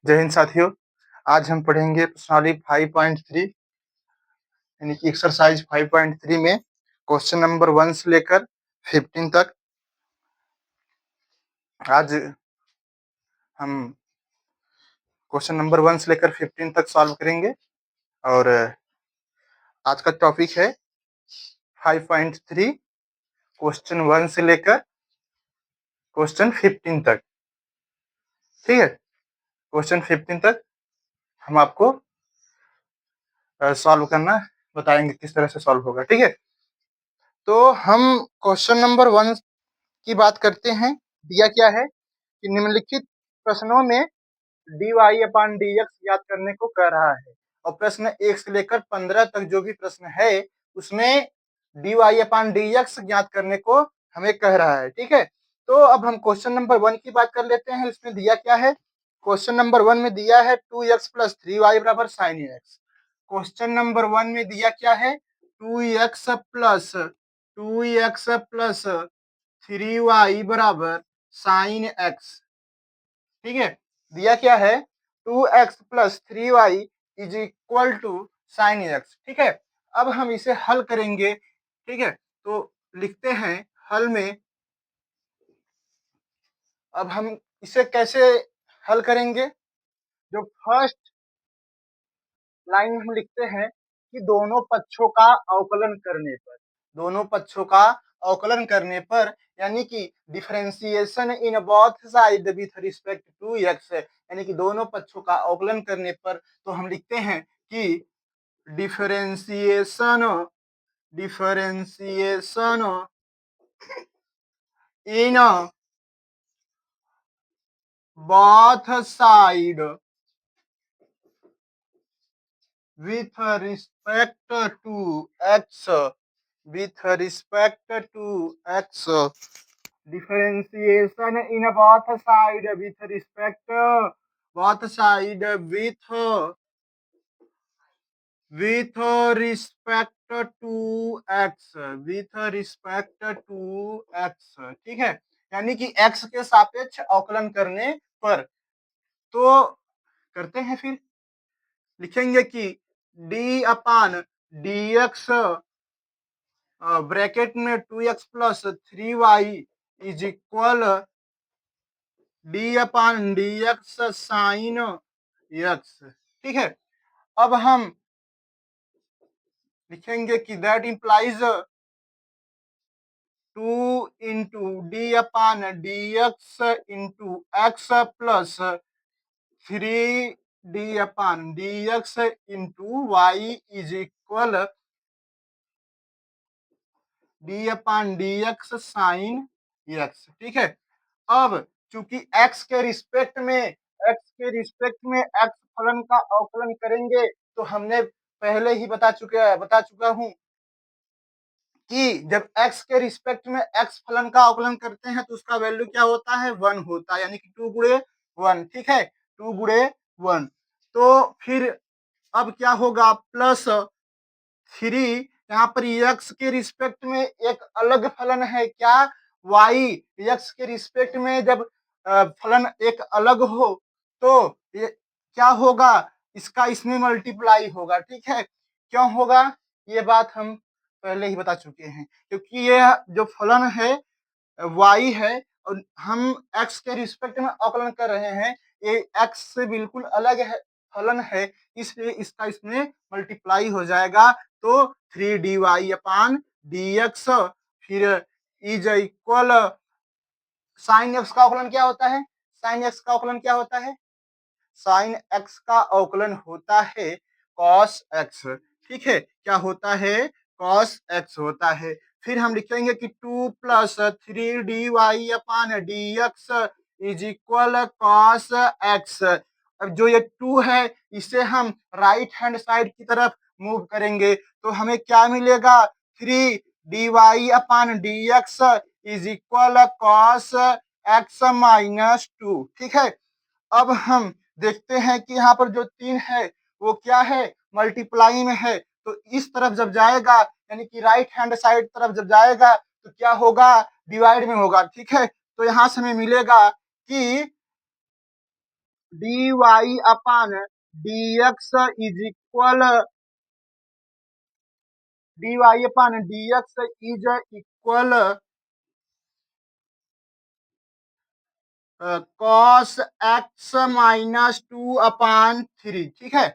जय हिंद साथियों। आज हम पढ़ेंगे प्रश्नावली 5.3 यानी कि एक्सरसाइज 5.3 में क्वेश्चन नंबर 1 से लेकर 15 तक। आज हम क्वेश्चन नंबर 1 से लेकर 15 तक सॉल्व करेंगे और आज का टॉपिक है 5.3 क्वेश्चन 1 से लेकर क्वेश्चन 15 तक। ठीक है, क्वेश्चन 15 तक हम आपको सॉल्व करना बताएंगे, किस तरह से सॉल्व होगा। ठीक है, तो हम क्वेश्चन नंबर 1 की बात करते हैं। दिया क्या है कि निम्नलिखित प्रश्नों में dy/dx याद करने को कह रहा है और प्रश्न 1 से लेकर 15 तक जो भी प्रश्न है उसमें dy/dx ज्ञात करने को हमें कह रहा है। ठीक है, तो अब हम क्वेश्चन नंबर 1 की बात कर लेते हैं। इसमें दिया क्या है? क्वेश्चन नंबर 1 में दिया है 2x + 3y = sin x। Question number 1 में दिया क्या है? 2x + 3y = sin x। ठीक है, दिया क्या है? 2x + 3y = sin x। ठीक है, अब हम इसे हल करेंगे। ठीक है, तो लिखते हैं हल में। अब हम इसे कैसे हल करेंगे? जो फर्स्ट लाइन हम लिखते हैं कि दोनों पक्षों का अवकलन करने पर, दोनों पक्षों का अवकलन करने पर यानी कि differentiation in both side with respect to x, यानी कि दोनों पक्षों का अवकलन करने पर, तो हम लिखते हैं कि differentiation differentiation in both side with respect to x, with respect to x, differentiation in both side with respect, both side with respect to x, with respect to x। ठीक है, यानी कि x के सापेक्ष अवकलन करने पर, तो करते हैं। फिर लिखेंगे कि d/dx ब्रैकेट में 2x + 3y = d/dx sin x। ठीक है, अब हम लिखेंगे कि that implies 2 × d/dx × x + 3d/dx × y = d/dx sin x। ठीक है, अब चूंकि x के रिस्पेक्ट में x फलन का अवकलन करेंगे, तो हमने पहले ही बता चुका हूं कि जब x के रिस्पेक्ट में x फलन का अवकलन करते हैं तो उसका वैल्यू क्या होता है? 1 होता है, यानी कि 2 × 1। ठीक है, 2 × 1। तो फिर अब क्या होगा? +3, यहाँ पर x के रिस्पेक्ट में एक अलग फलन है क्या? y। x के रिस्पेक्ट में जब फलन एक अलग हो तो ये क्या होगा? इसका इसमें मल्टीप्लाई होगा। ठीक है, क्यों होगा? ये बात हम पहले ही बता चुके हैं, क्योंकि ये जो फलन है y है और हम x के रिस्पेक्ट में अवकलन कर रहे हैं, ये x से बिल्कुल अलग है फलन है, इसलिए इसका इसमें मल्टीप्लाई हो जाएगा। तो 3dy/dx फिर इज इक्वल साइन x का अवकलन क्या होता है? साइन x का अवकलन क्या होता है? साइन x का अवकलन होता है cos x। ठीक है, क्या होता है? cos x होता है। फिर हम लिखेंगे कि 2 + 3dy/dx = cos x। अब जो ये 2 है इसे हम राइट हैंड साइड की तरफ मूव करेंगे तो हमें क्या मिलेगा? 3dy/dx = cos x - 2। ठीक है, अब हम देखते हैं कि यहाँ पर जो 3 है वो क्या है? मल्टीप्लाई में है, तो इस तरफ जब जाएगा यानी कि राइट हैंड साइड तरफ जब जाएगा तो क्या होगा? डिवाइड में होगा। ठीक है, तो यहाँ से हमें मिलेगा कि d y upon d x is equal d y upon d x is equal cos x minus 2/3। ठीक है,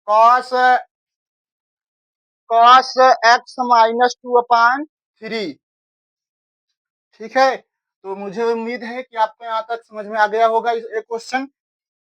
कॉस कॉस एक्स माइनस 2/3। ठीक है, तो मुझे उम्मीद है कि आपको यहाँ तक समझ में आ गया होगा ये क्वेश्चन।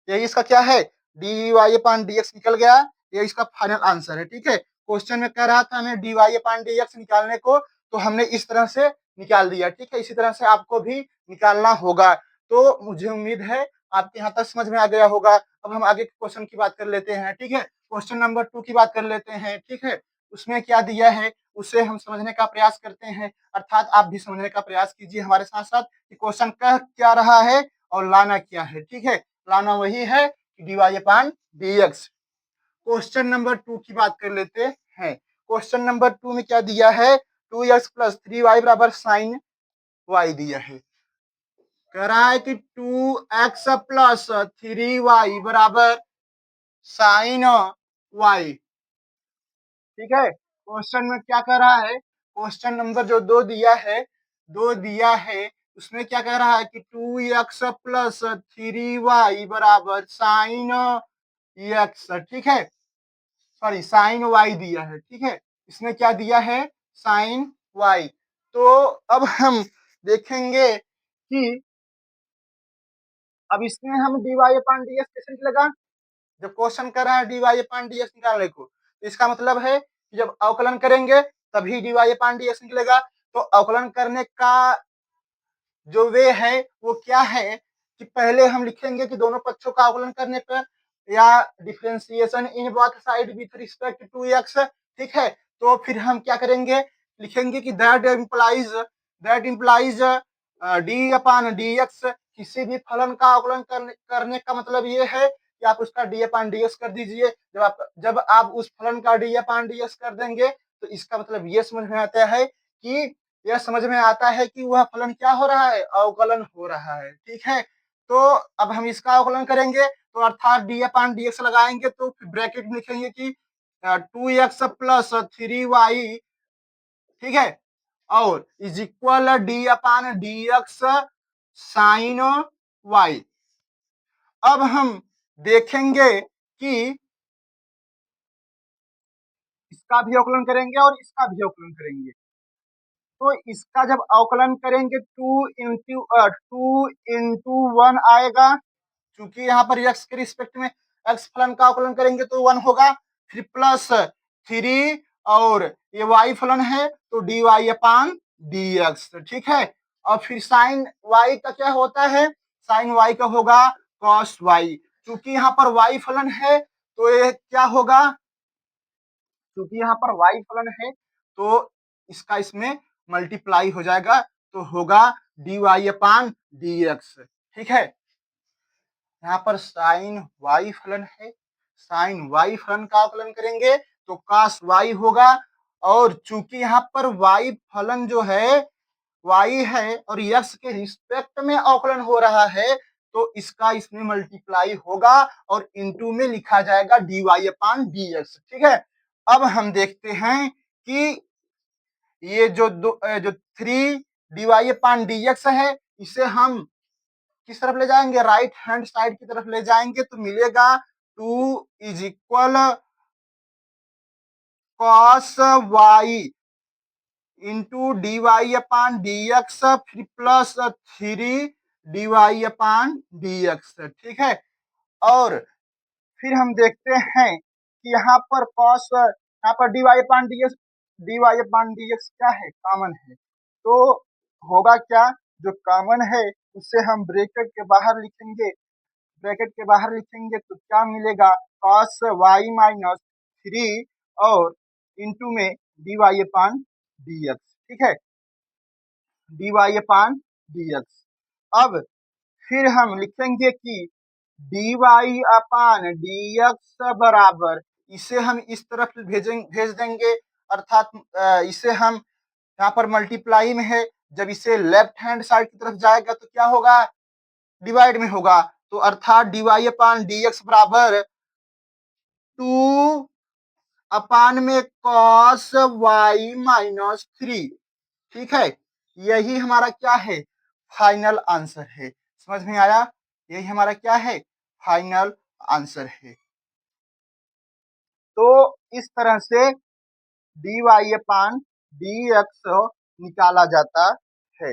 यही इसका क्या है, D y upon d x निकल गया, ये इसका फाइनल आंसर है। ठीक है, क्वेश्चन में कह रहा था हमें D y upon d x निकालने को, तो हमने इस तरह से निकाल दिया। ठीक है, इसी तरह से आपको भी निकालना होगा। तो मुझे उम्मीद है आपके यहाँ तक समझ में आ गया होगा। अब हम आगे के क्वेश्चन की बात कर लेते हैं। ठीक है, क्वेश्चन नंबर 2 की बात कर लेते हैं। ठीक है, उसमें क्या दिया है उसे हम समझने का प्रयास करते हैं, अर्थात आप भी समझने का प्रयास कीजिए हमारे साथ साथ कि क्वेश्चन कह क्या रहा है और लाना क्या है। ठीक है, लाना वही है कि d y upon d x. Question number 2 की बात कर लेते हैं। क्वेश्चन नंबर 2 में क्या दिया है, 2x प्लस 3y बराबर साइन y दिया है। कह रहा है कि 2x प्लस 3y बराबर साइन y। ठीक है, क्वेश्चन में क्या कह रहा है, क्वेश्चन नंबर जो 2 दिया है उसमें क्या कह रहा है कि 2x प्लस 3y बराबर साइन x। ठीक है, सॉरी साइन y दिया है। ठीक है, इसमें क्या दिया है, साइन y। तो अब हम देखेंगे कि अब इसमें हम D y upon d x कैसे निकलेगा। जब क्वेश्चन कर रहा है D y upon d x निकालने को, तो इसका मतलब है कि जब अवकलन करेंगे तभी D y upon d x निकलेगा। तो अवकलन करने का जो वे है वो क्या है कि पहले हम लिखेंगे कि दोनों पक्षों का अवकलन करने पर या differentiation in both side with respect to x. ठीक है, तो फिर हम क्या करेंगे, लिखेंगे कि that implies d upon d x. किसी भी फलन का अवकलन करने का मतलब ये है कि आप उसका डी अपान डी एक्स कर दीजिए। जब आप उस फलन का डी अपान डी एक्स कर देंगे तो इसका मतलब ये समझ में आता है कि यह समझ में आता है कि वह फलन क्या हो रहा है, अवकलन हो रहा है। ठीक है, तो अब हम इसका अवकलन करेंगे तो अर्थात डी अपान डी एक्स लगाएंगे तो फिर ब्रैकेट में लिखेंगे कि 2x प्लस 3y। ठीक है, और is equal d upon d x sine y। अब हम देखेंगे कि इसका भी अवकलन करेंगे और इसका भी अवकलन करेंगे। तो इसका जब अवकलन करेंगे 2 इंटू 1 आएगा, क्योंकि यहाँ पर x के रिस्पेक्ट में x फलन का अवकलन करेंगे तो 1 होगा। फिर प्लस 3 और ये y फलन है तो D y upon d x. ठीक है, और फिर साइन y का क्या होता है, साइन y का होगा कॉस y। क्योंकि यहाँ पर y फलन है तो ये क्या होगा, क्योंकि यहाँ पर y फलन है तो इसका इसमें मल्टीप्लाई हो जाएगा तो होगा D y upon d x. ठीक है, यहाँ पर साइन y फलन है, साइन y फलन का अवकलन करेंगे तो cos y होगा। और चूंकि यहाँ पर y फलन जो है y है और x के रिस्पेक्ट में अवकलन हो रहा है तो इसका इसमें मल्टीप्लाई होगा और इनटू में लिखा जाएगा D y upon d x. ठीक है, अब हम देखते हैं कि ये जो 3 dy अपान डी एक्स है इसे हम किस तरफ ले जाएंगे, राइट हैंड साइड की तरफ ले जाएंगे तो मिलेगा 2 is equal cos y into d y upon d x फिर plus 3 dy upon d x. ठीक है, और फिर हम देखते हैं कि यहाँ पर कॉस, यहाँ पर dy अपान डी एक्स क्या है, कॉमन है। तो होगा क्या, जो कॉमन है उसे हम ब्रैकेट के बाहर लिखेंगे तो क्या मिलेगा, कॉस y माइनस 3 और इंटू में d y upon d x. ठीक है, D y upon d x. अब फिर हम लिखेंगे कि d y upon d x बराबर, इसे हम इस तरफ भेज देंगे, अर्थात इसे हम यहाँ पर मल्टीप्लाई में है, जब इसे लेफ्ट हैंड साइड की तरफ जाएगा तो क्या होगा, डिवाइड में होगा तो अर्थात D y upon d x बराबर 2 अपान में कॉस वाई माइनस 3। ठीक है, यही हमारा क्या है, फाइनल आंसर है। समझ में आया, यही हमारा क्या है, फाइनल आंसर है। तो इस तरह से D y upon d x निकाला जाता है।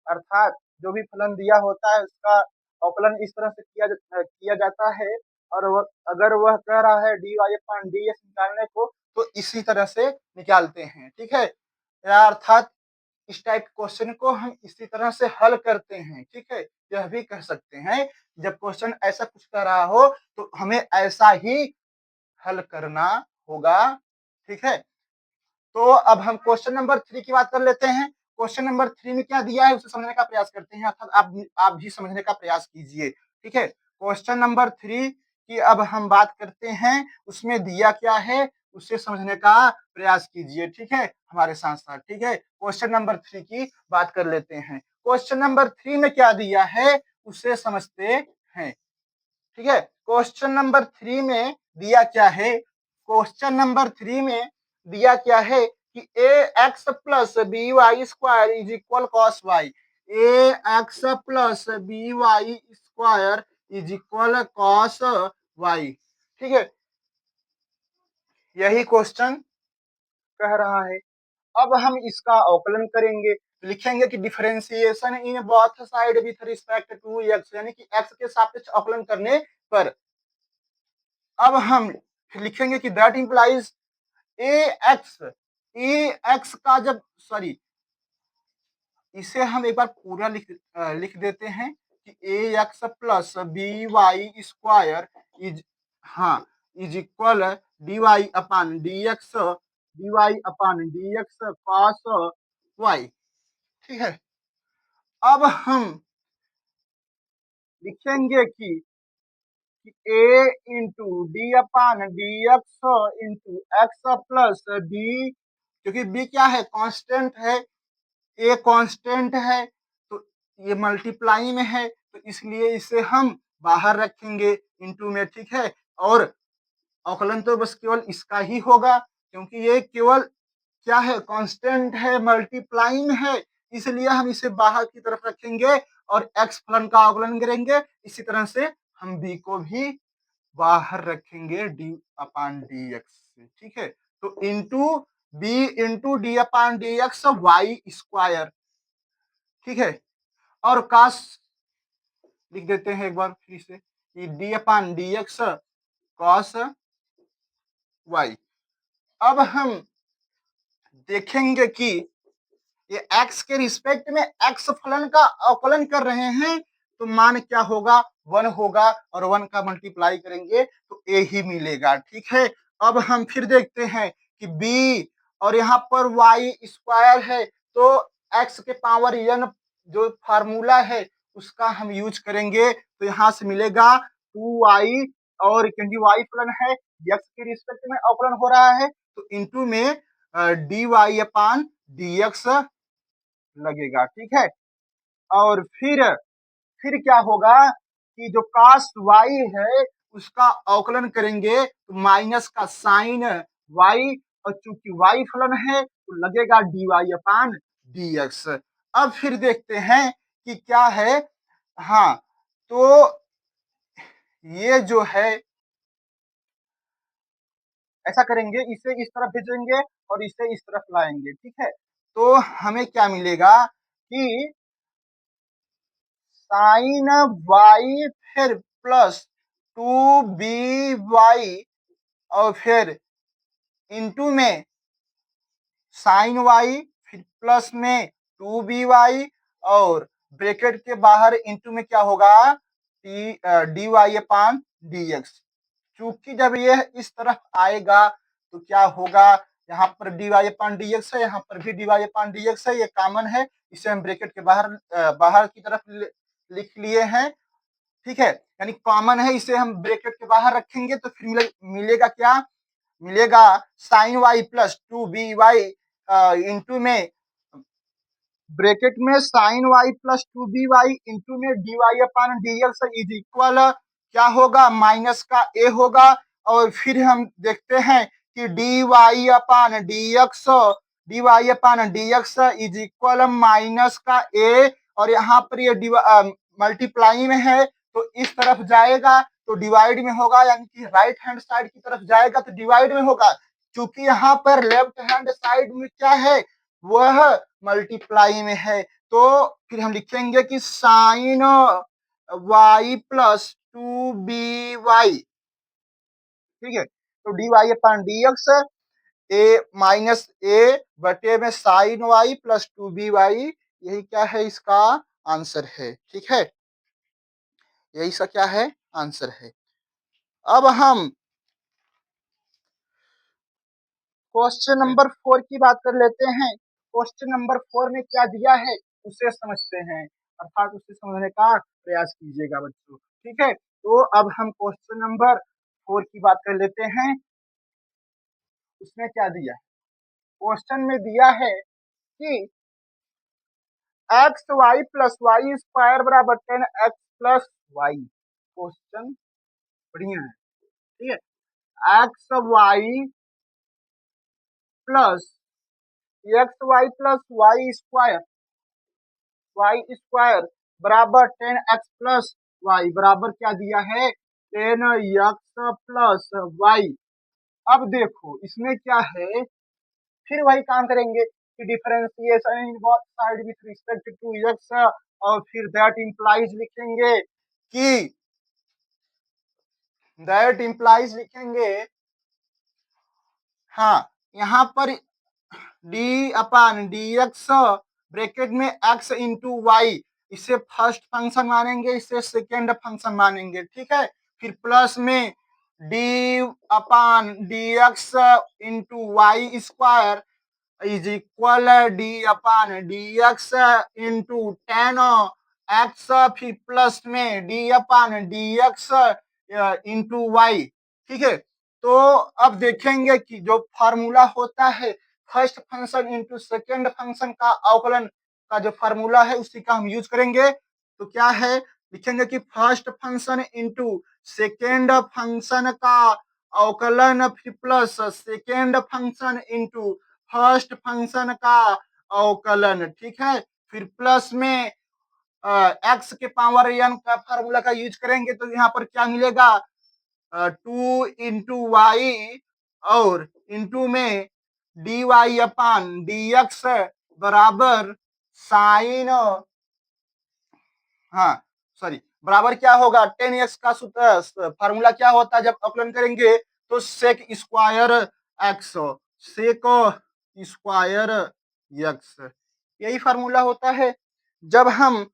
अर्थात जो भी फलन दिया होता है उसका अवकलन इस तरह से किया जाता है, और अगर वह कह रहा है D y upon d x निकालने को, तो इसी तरह से निकालते हैं। ठीक है, अर्थात इस टाइप के क्वेश्चन को हम इसी तरह से हल करते हैं। ठीक है, यह भी कह सकते हैं जब क्वेश्चन ऐसा कुछ कह रहा हो तो हमें ऐसा ही हल करना होगा। ठीक है, तो अब हम क्वेश्चन नंबर 3 की बात कर लेते हैं। क्वेश्चन नंबर 3 में क्या दिया है उसे समझने का प्रयास करते हैं, अर्थात आप भी समझने का प्रयास कीजिए। ठीक है, क्वेश्चन नंबर 3 की अब हम बात करते हैं, उसमें दिया क्या है उसे समझने का प्रयास कीजिए। ठीक है, हमारे साथ साथ। ठीक है, क्वेश्चन नंबर 3 की बात कर लेते हैं। क्वेश्चन नंबर 3 में क्या दिया है उसे समझते हैं। ठीक है, क्वेश्चन नंबर 3 में दिया क्या है, क्वेश्चन नंबर 3 में दिया क्या है कि a x plus b y square is equal cos y. A x plus b y square is equal cos y. ठीक है, यही क्वेश्चन कह रहा है। अब हम इसका अवकलन करेंगे, लिखेंगे कि differentiation in both side with respect to x, यानी कि एक्स के सापेक्ष अवकलन करने पर। अब हम लिखेंगे कि that implies A x, A x का जब सॉरी इसे हम एक बार पूरा लिख देते हैं कि a x plus b y square is, हाँ, is equal d y upon d x, d y upon d x cos y. ठीक है, अब हम लिखेंगे कि a into d upon d x into x plus b, क्योंकि b क्या है, कांस्टेंट है, ए कांस्टेंट है, तो ये मल्टीप्लाई में है, तो इसलिए इसे हम बाहर रखेंगे इंटू में। ठीक है, और अवकलन तो बस केवल इसका ही होगा, क्योंकि ये केवल क्या है, कांस्टेंट है, मल्टीप्लाई में है, इसलिए हम इसे बाहर की तरफ रखेंगे और एक्स फलन का अवकलन करेंगे। इसी तरह से हम बी को भी बाहर रखेंगे डी अपान डी एक्स से। ठीक है, तो into B into d upon d x y square. ठीक है, और काश लिख देते हैं एक बार फिर से कि D upon d x cos Y. अब हम देखेंगे कि ये x के रिस्पेक्ट में x फलन का अवकलन कर रहे हैं, तो मान क्या होगा, 1 होगा, और 1 का मल्टीप्लाई करेंगे तो a ही मिलेगा। ठीक है, अब हम फिर देखते हैं कि b और यहाँ पर y स्क्वायर है, तो x के पावर n जो फार्मूला है उसका हम यूज करेंगे, तो यहाँ से मिलेगा 2y, और क्योंकि y फलन है x के रिस्पेक्ट में अवकलन हो रहा है, तो इंटू में d y upon d x लगेगा। ठीक है, और फिर क्या होगा कि जो कास वाई है उसका अवकलन करेंगे तो माइनस का साइन वाई, और चूंकि वाई फलन है तो लगेगा D y upon d x. अब फिर देखते हैं कि क्या है, हाँ, तो ये जो है ऐसा करेंगे, इसे इस तरफ भेजेंगे और इसे इस तरफ लाएंगे। ठीक है, तो हमें क्या मिलेगा कि साइन वाई फिर प्लस 2b और फिर इंटू में साइन वाई फिर प्लस में 2b और ब्रैकेट के बाहर इंटू में क्या होगा, D y upon d x. चूंकि जब ये इस तरफ आएगा तो क्या होगा, यहाँ पर D y upon d x है, यहाँ पर भी D y upon d x है, ये कॉमन है, इसे हम ब्रैकेट के बाहर की तरफ लिख लिए हैं। ठीक है, यानी कॉमन है, इसे हम ब्रैकेट के बाहर रखेंगे तो फिर मिलेगा क्या, मिलेगा sine y plus 2b into में ब्रैकेट में sine y plus 2by into में dy upon dx is equal क्या होगा, माइनस का a होगा। और फिर हम देखते हैं कि dy upon dx is equal minus का a, और यहाँ पर ये मल्टीप्लाई में है तो इस तरफ जाएगा तो डिवाइड में होगा, यानी कि राइट हैंड साइड की तरफ जाएगा तो डिवाइड में होगा। क्योंकि यहाँ पर लेफ्ट हैंड साइड में क्या है, वह मल्टीप्लाई में है। तो फिर हम लिखेंगे कि साइन y प्लस 2by, ठीक है। तो dy अपन dx ए माइनस ए बटे में साइन y प्लस 2by, यही क्या है इसका आंसर है, ठीक है। यही सा क्या है आंसर है। अब हम क्वेश्चन नंबर 4 की बात कर लेते हैं। क्वेश्चन नंबर 4 में क्या दिया है उसे समझते हैं, अर्थात उसे समझने का प्रयास कीजिएगा बच्चों, ठीक है। तो अब हम क्वेश्चन नंबर 4 की बात कर लेते हैं। उसमें क्या दिया है, क्वेश्चन में दिया है कि x y plus y square बराबर 10x प्लस वाई। क्वेश्चन बढ़िया है, ठीक है। X y plus y square बराबर 10x प्लस वाई बराबर क्या दिया है, 10x प्लस वाई। अब देखो इसमें क्या है, फिर वही काम करेंगे कि differentiation in both side with respect to x, और फिर दैट इंप्लाइज लिखेंगे कि हाँ, यहाँ पर d upon d x bracket में एक्स इंटू वाई, इसे फर्स्ट फंक्शन मानेंगे, इसे सेकेंड फंक्शन मानेंगे, ठीक है। फिर प्लस में d upon d x into y square is equal d upon d x into 10x, फिर प्लस में d upon d x into y, ठीक है। तो अब देखेंगे कि जो फार्मूला होता है first function into second function का अवकलन का जो फार्मूला है उसी का हम यूज करेंगे। तो क्या है, लिखेंगे कि first function into second function का अवकलन, फिर plus second function into first function का अवकलन, ठीक है। फिर प्लस में एक्स के पावर एन का फार्मूला का यूज करेंगे तो यहाँ पर क्या मिलेगा, 2 इंटू वाई और इंटू में d y upon d x बराबर साइन, हाँ सॉरी, बराबर क्या होगा 10x का सूत्र फार्मूला क्या होता है जब अवकलन करेंगे, तो sec square x, sec square x, यही फार्मूला होता है। जब हम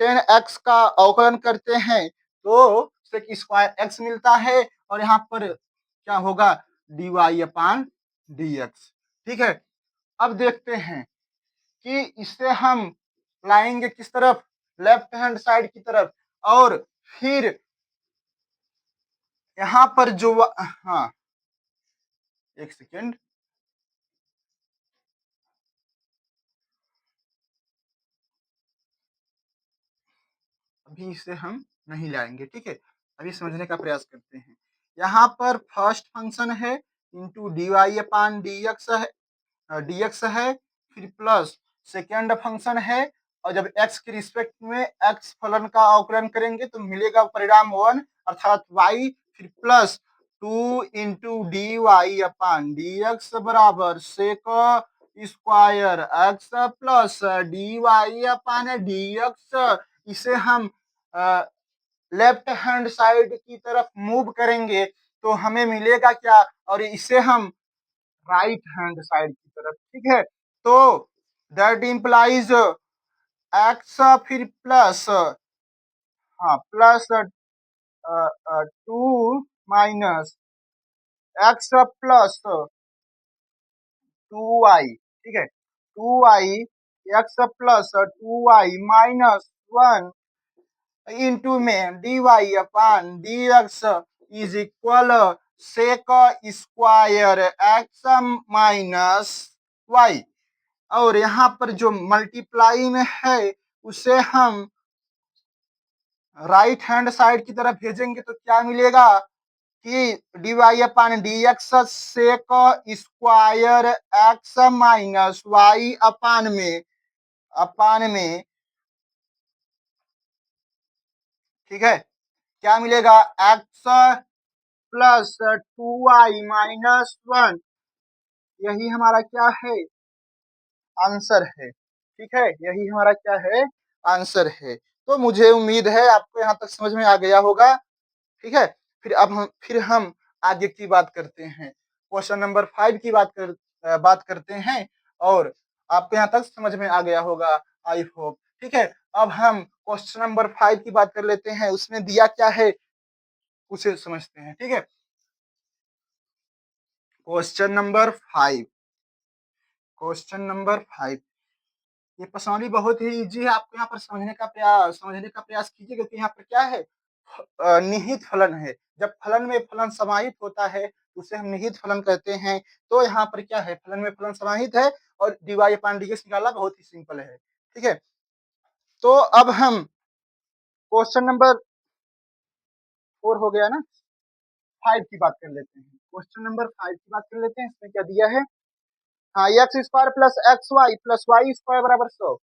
10x का अवकलन करते हैं तो सेक स्क्वायर एक्स मिलता है, और यहाँ पर क्या होगा D y upon d x, ठीक है। अब देखते हैं कि इससे हम लाएंगे किस तरफ, लेफ्ट हैंड साइड की तरफ, और फिर यहाँ पर जो हाँ एक सेकेंड, अभी इसे हम नहीं लाएंगे, ठीक है। अभी समझने का प्रयास करते हैं। यहाँ पर फर्स्ट फंक्शन है इंटू डी वाई अपान डीएक्स है, फिर प्लस सेकेंड फंक्शन है, और जब x के रिस्पेक्ट में x फलन का अवकलन करेंगे तो मिलेगा परिणाम 1, अर्थात y, फिर plus 2 into dy upon dx बराबर sec square x plus dy upon dx। इसे हम लेफ्ट हैंड साइड की तरफ मूव करेंगे तो हमें मिलेगा क्या, और इसे हम राइट हैंड साइड की तरफ, ठीक है। तो दैट इंप्लाइज एक्स, फिर प्लस हाँ plus 2 minus x plus 2y, ठीक है। 2y x plus 2y minus 1 into में d y upon d x is equal sec square x minus y. और यहाँ पर जो मल्टीप्लाई में है उसे हम राइट हैंड साइड की तरफ भेजेंगे तो क्या मिलेगा कि dy upon dx sec square x minus y upon में ठीक है क्या मिलेगा x प्लस 2y माइनस 1 यही हमारा क्या है आंसर है। ठीक है यही हमारा क्या है आंसर है। तो मुझे उम्मीद है आपको यहाँ तक समझ में आ गया होगा। ठीक है फिर हम आगे की बात करते हैं क्वेश्चन नंबर 5 की बात करते हैं और आपको यहाँ तक समझ में आ गया होगा आई होप। ठीक है अब हम क्वेश्चन नंबर 5 की बात कर लेते हैं उसमें दिया क्या है उसे समझते हैं। ठीक है क्वेश्चन नंबर 5 ये प्रश्नावली बहुत ही इजी है आपको यहाँ पर समझने का प्रयास कीजिए क्योंकि यहाँ पर क्या है निहित फलन है। जब फलन में फलन समाहित होता है उसे हम निहित फलन कहते हैं। तो यहाँ पर क्या है फलन में फलन समाहित है और dy अपान dx निकालना बहुत ही सिंपल है। ठीक है तो अब हम क्वेश्चन नंबर 4 हो गया ना 5 की बात कर लेते हैं। क्वेश्चन नंबर 5 की बात कर लेते हैं इसमें क्या दिया है हाँ x square plus y square बराबर 100।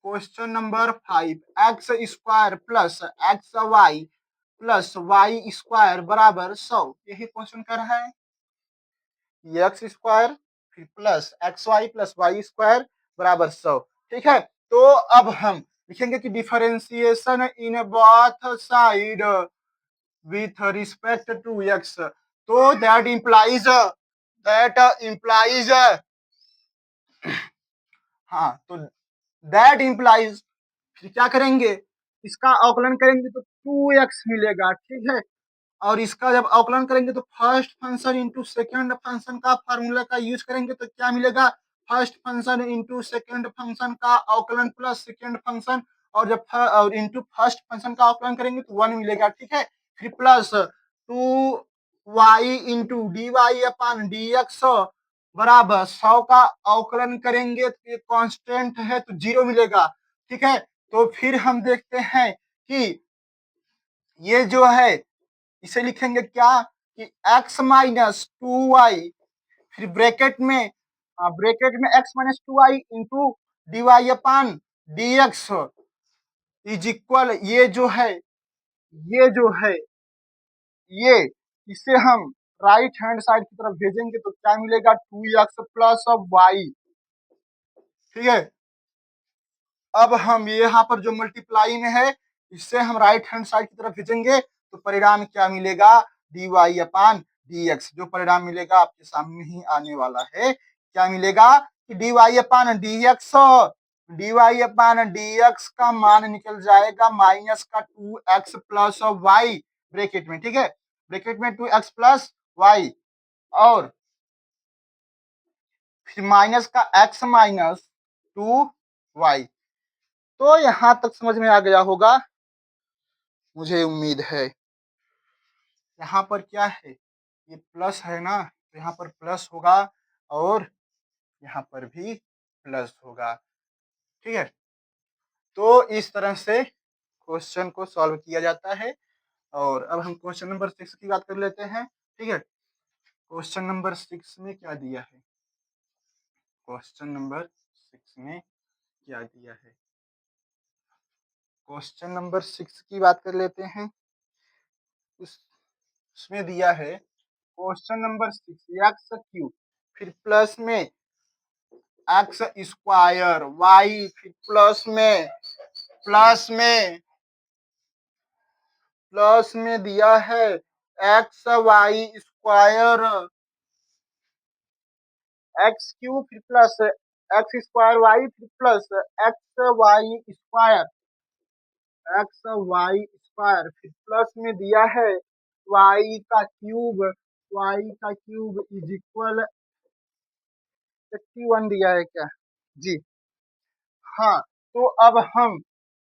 Question number 5 x square plus y square बराबर 100 यही क्वेश्चन कर रहा है। एक्स स्क्वायर फिर plus x y plus y square बराबर 100। ठीक है तो अब हम लिखेंगे कि differentiation in both side with respect to x तो दैट इम्प्लाइज हाँ तो दैट इम्प्लाइज फिर क्या करेंगे इसका अवकलन करेंगे तो 2x मिलेगा। ठीक है और इसका जब अवकलन करेंगे तो first function into second function का फार्मूला का यूज करेंगे तो क्या मिलेगा first function into second function का अवकलन प्लस सेकेंड फंक्शन और जब इंटू फर्स्ट फंक्शन का अवकलन करेंगे तो 1 मिलेगा। ठीक है फिर plus 2y into d y upon d x बराबर 100 का अवकलन करेंगे तो ये कांस्टेंट है तो 0 मिलेगा। ठीक है तो फिर हम देखते हैं कि ये जो है इसे लिखेंगे क्या कि x माइनस 2y फिर ब्रैकेट में x minus 2y into d y upon d x is equal ये जो है ये इसे हम राइट हैंड साइड की तरफ भेजेंगे तो क्या मिलेगा 2x प्लस वाई। ठीक है अब हम यहाँ पर जो मल्टीप्लाई में है इससे हम राइट हैंड साइड की तरफ भेजेंगे तो परिणाम क्या मिलेगा D y upon d x जो परिणाम मिलेगा आपके सामने ही आने वाला है। क्या मिलेगा कि d y upon d x का मान निकल जाएगा माइनस का 2x प्लस वाई ब्रैकेट में। ठीक है ब्रैकेट में 2x प्लस वाई और फिर माइनस का x माइनस 2y। तो यहां तक समझ में आ गया होगा मुझे उम्मीद है। यहाँ पर क्या है ये प्लस है ना तो यहाँ पर प्लस होगा और यहाँ पर भी प्लस होगा। ठीक है तो इस तरह से क्वेश्चन को सॉल्व किया जाता है। और अब हम क्वेश्चन नंबर 6 की बात कर लेते हैं। ठीक है क्वेश्चन नंबर 6 में क्या दिया है क्वेश्चन नंबर 6 में क्या दिया है क्वेश्चन नंबर 6 की बात कर लेते हैं। उसमें दिया है क्वेश्चन नंबर 6 एक्स क्यूब फिर प्लस में एक्स स्क्वायर वाई फिर प्लस में दिया है x y square x cube फिर प्लस एक्स स्क्वायर वाई फिर प्लस एक्स वाई स्क्वायर फिर प्लस में दिया है y का क्यूब इज इक्वल 81 दिया है क्या जी हाँ तो अब हम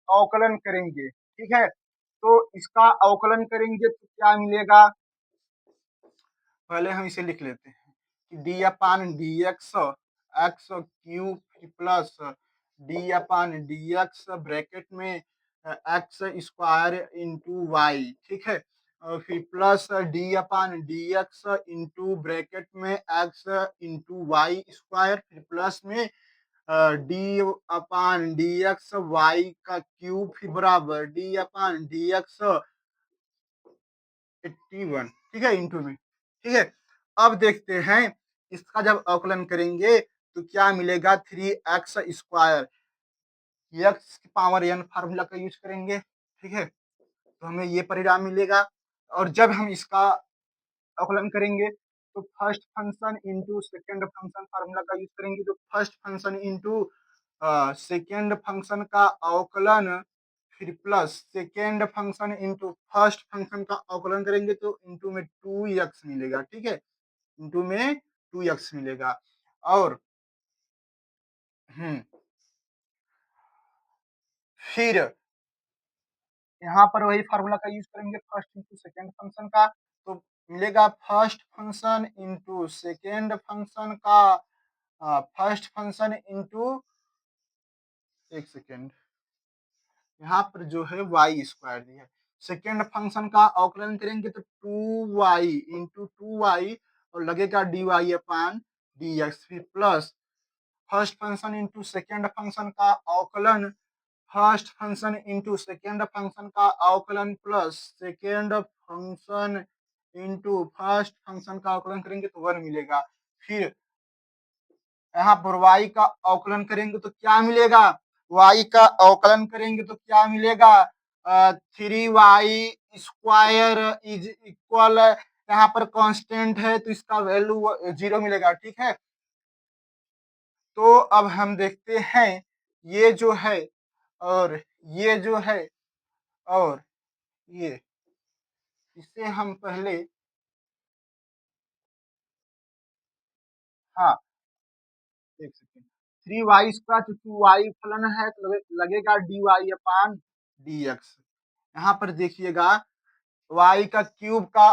अवकलन करेंगे। ठीक है तो इसका अवकलन करेंगे तो क्या मिलेगा पहले हम इसे लिख लेते हैं कि D upon d x x cube फिर plus D upon d x bracket में एक्स स्क्वायर इंटू वाई, ठीक है। और फिर plus D upon d x into bracket में एक्स इंटू वाई स्क्वायर, फिर प्लस में D upon d x Y का क्यूब फिर बराबर डी अपान डी एक्स 81, ठीक है, इंटू में, ठीक है। अब देखते हैं इसका जब अवकलन करेंगे तो क्या मिलेगा, 3x एक्स की पावर एन फार्मूला का यूज करेंगे, ठीक है, तो हमें ये परिणाम मिलेगा। और जब हम इसका अवकलन करेंगे तो first function into second function formula का यूज करेंगे, तो first function into second function का अवकलन फिर plus second function into first function का अवकलन करेंगे तो इंटू में 2x मिलेगा, ठीक है, इंटू में 2x मिलेगा। और फिर यहाँ पर वही फार्मूला का यूज करेंगे फर्स्ट इंटू सेकेंड फंक्शन का, तो मिलेगा first function into second function का फर्स्ट फंक्शन इंटू, एक सेकेंड, यहाँ पर जो है वाई स्क्वायर दिया है, सेकेंड फंक्शन का अवकलन करेंगे तो 2y इंटू 2y और लगेगा D y upon d x, फिर plus first function into second function का अवकलन, first function into second function का अवकलन plus second function into first function का अवकलन करेंगे तो 1 मिलेगा। फिर यहाँ पर y का अवकलन करेंगे तो क्या मिलेगा, y का अवकलन करेंगे तो क्या मिलेगा, 3y स्क्वायर इज इक्वल, यहाँ पर कांस्टेंट है तो इसका वैल्यू 0 मिलेगा, ठीक है। तो अब हम देखते हैं ये जो है और ये जो है और ये, इसे हम पहले, हाँ, एक सेकेंड, 3y स्क्वायर चूंकि y फलन है तो लगेगा D y upon d x. यहाँ पर देखिएगा y का क्यूब का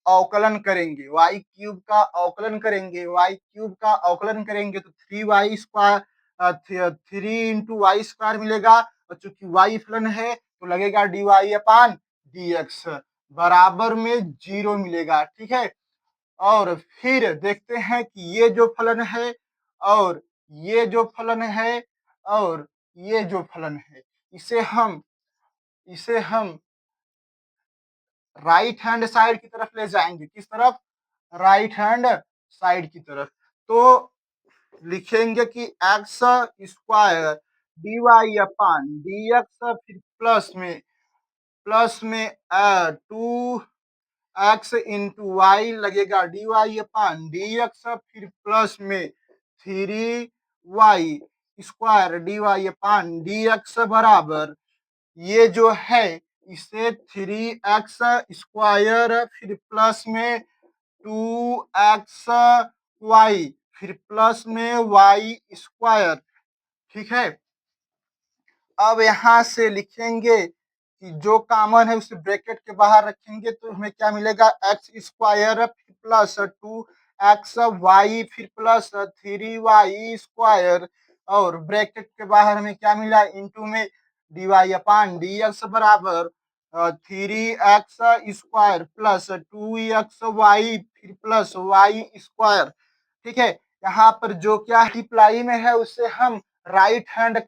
अवकलन करेंगे, y क्यूब का अवकलन करेंगे, y क्यूब का अवकलन करेंगे तो 3y स्क्वायर 3 × y² मिलेगा, और चूंकि y फलन है तो लगेगा D y upon d x बराबर में 0 मिलेगा, ठीक है। और फिर देखते हैं कि ये जो फलन है और ये जो फलन है और ये जो फलन है, इसे हम राइट हैंड साइड की तरफ ले जाएंगे, किस तरफ, राइट हैंड साइड की तरफ। तो लिखेंगे कि x square D y upon d x, फिर प्लस में 2x इंटू वाई लगेगा D y upon d x, फिर प्लस में 3y square D y upon d x बराबर, ये जो है इसे 3x स्क्वायर फिर प्लस में 2xy फिर प्लस में y स्क्वायर, ठीक है। अब यहाँ से लिखेंगे कि जो कॉमन है उसे ब्रैकेट के बाहर रखेंगे तो हमें क्या मिलेगा, एक्स स्क्वायर फिर प्लस 2xy फिर प्लस 3y स्क्वायर, और ब्रैकेट के बाहर हमें क्या मिला, इंटू में d y upon d x बराबर 3x स्क्वायर प्लस 2xy फिर प्लस y स्क्वायर, ठीक है। यहाँ पर जो क्या मल्टीप्लाई में है उसे हम राइट हैंड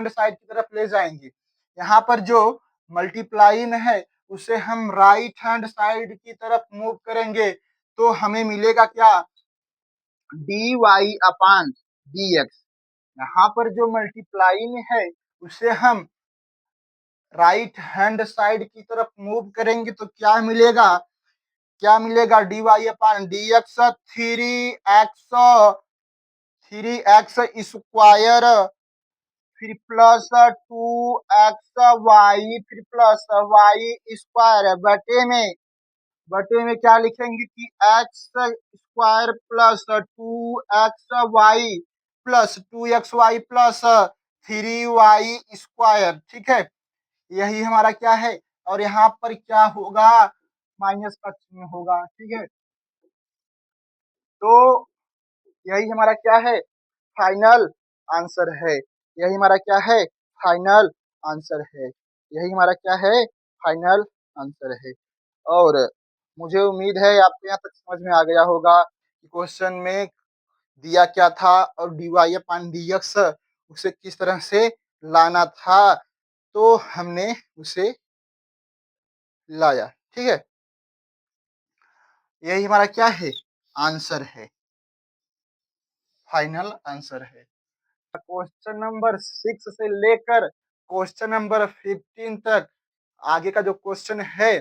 साइड की तरफ ले जाएंगे, यहाँ पर जो मल्टीप्लाई में है उसे हम राइट हैंड साइड की तरफ मूव करेंगे तो हमें मिलेगा क्या, D y upon d x. यहाँ पर जो मल्टीप्लाई में है उसे हम राइट हैंड साइड की तरफ मूव करेंगे तो क्या मिलेगा D y upon d x, 3x square फिर प्लस 2xy फिर प्लस y स्क्वायर बटे में क्या लिखेंगे कि x square plus 2xy plus 2xy plus 3y square, ठीक है। यही हमारा क्या है, और यहाँ पर क्या होगा, माइनस का चिन्ह होगा, ठीक है। तो यही हमारा क्या है? फाइनल आंसर है। यही हमारा क्या है? फाइनल आंसर है। यही हमारा क्या है? फाइनल आंसर है। और मुझे उम्मीद है आपको यहाँ तक समझ में आ गया होगा कि क्वेश्चन में दिया क्या था और dy अपान dx उसे किस तरह से लाना था, तो हमने उसे लाया। ठीक है? यही हमारा क्या है? आंसर है, फाइनल आंसर है। क्वेश्चन नंबर 6 से लेकर क्वेश्चन नंबर 15 तक आगे का जो क्वेश्चन है,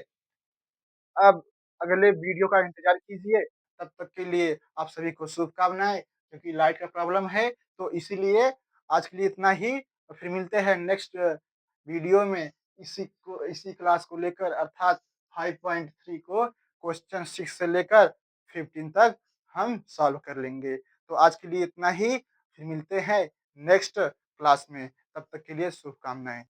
अब अगले वीडियो का इंतज़ार कीजिए। तब तक के लिए आप सभी को शुभकामनाएँ, क्योंकि लाइट का प्रॉब्लम है, तो इसीलिए आज के लिए इतना ही। और फिर मिलते हैं नेक्स्ट वीडियो में इसी क्लास को लेकर, अर्थात 5.3 को क्वेश्चन 6 से लेकर 15 तक हम सॉल्व कर लेंगे। तो आज के लिए इतना ही, फिर मिलते हैं नेक्स्ट क्लास में। तब तक के लिए शुभकामनाएँ।